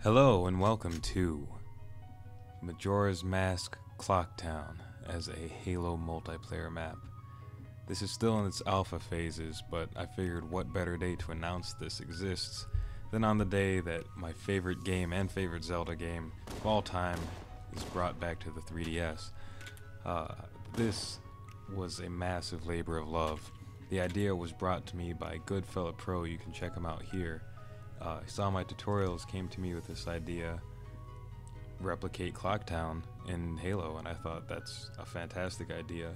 Hello and welcome to Majora's Mask Clocktown as a Halo multiplayer map. This is still in its alpha phases, but I figured what better day to announce this exists than on the day that my favorite game and favorite Zelda game of all time is brought back to the 3DS. This was a massive labor of love. The idea was brought to me by Goodfella Pro. You can check him out here. He saw my tutorials, came to me with this idea, replicate Clocktown in Halo, and I thought that's a fantastic idea.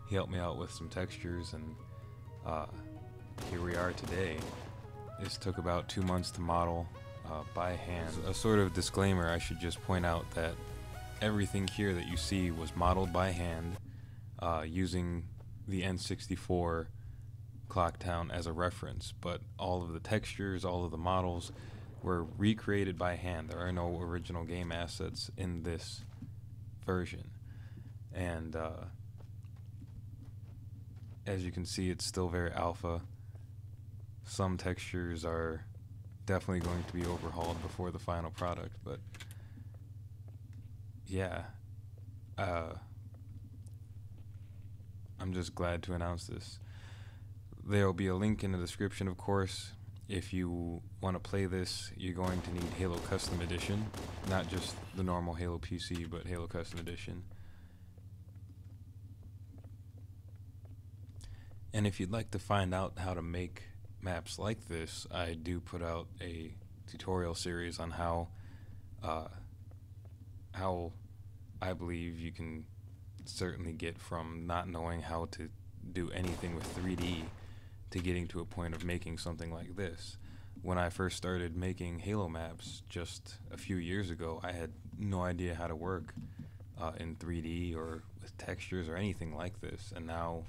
He helped me out with some textures, and here we are today. This took about 2 months to model by hand. As a sort of disclaimer, I should just point out that everything here that you see was modeled by hand using the N64 Clocktown as a reference, but all of the textures, all of the models were recreated by hand. There are no original game assets in this version, and as you can see, it's still very alpha. Some textures are definitely going to be overhauled before the final product, but yeah, I'm just glad to announce this. There will be a link in the description, of course. If you want to play this, you're going to need Halo Custom Edition. Not just the normal Halo PC, but Halo Custom Edition. And if you'd like to find out how to make maps like this, I do put out a tutorial series on how I believe you can certainly get from not knowing how to do anything with 3D to getting to a point of making something like this. When I first started making Halo maps just a few years ago, I had no idea how to work in 3D or with textures or anything like this, and now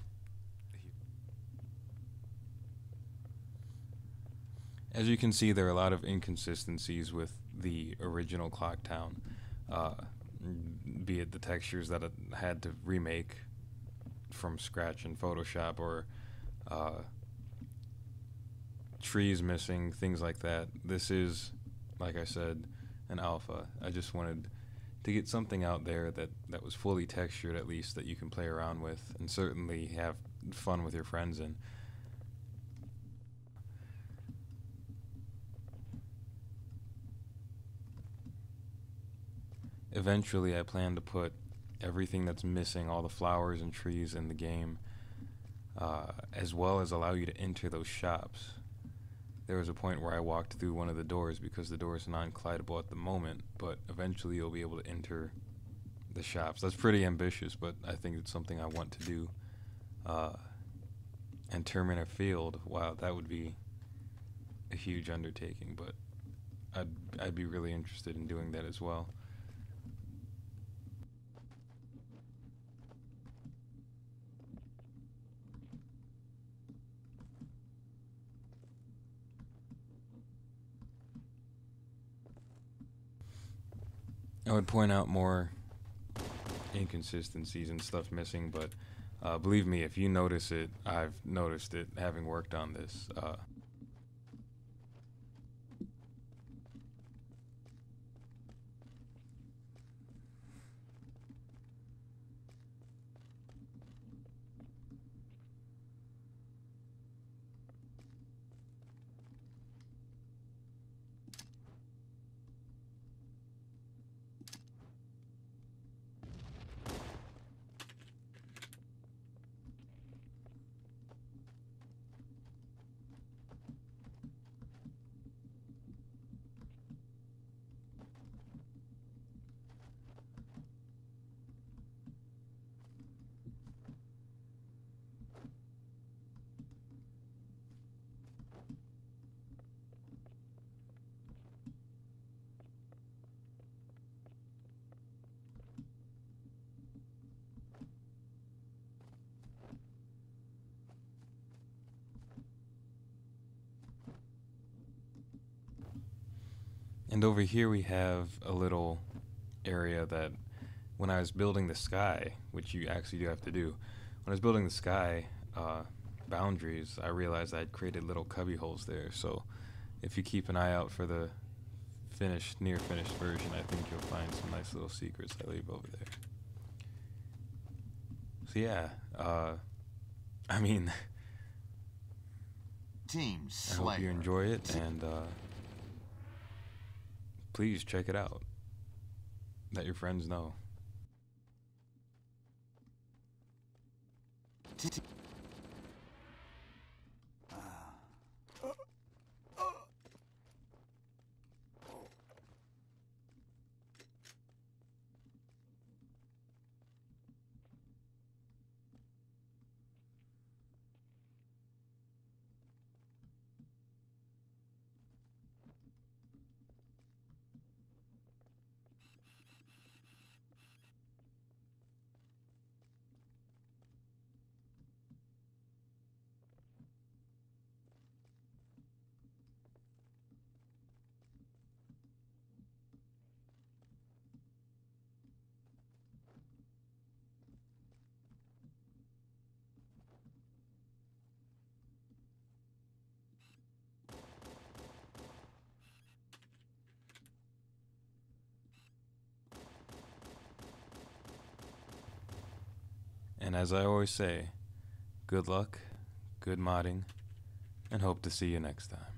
as you can see, there are a lot of inconsistencies with the original Clocktown, be it the textures that it had to remake from scratch in Photoshop, or trees missing, things like that. This is, like I said, an alpha. I just wanted to get something out there that was fully textured, at least, that you can play around with and certainly have fun with your friends in. Eventually, I plan to put everything that's missing, all the flowers and trees in the game, as well as allow you to enter those shops. There was a point where I walked through one of the doors because the door is non-collidable at the moment, but eventually you'll be able to enter the shops. That's pretty ambitious, but I think it's something I want to do. And termine a field, wow, that would be a huge undertaking, but I'd be really interested in doing that as well. I would point out more inconsistencies and stuff missing, but believe me, if you notice it, I've noticed it having worked on this. And over here we have a little area that when I was building the sky, which you actually do have to do, when I was building the sky boundaries, I realized I'd created little cubby holes there. So if you keep an eye out for the finished, near finished version, I think you'll find some nice little secrets I leave over there. So yeah, I mean, Team I hope you Slayer. enjoy it, and please check it out. Let your friends know. And as I always say, good luck, good modding, and hope to see you next time.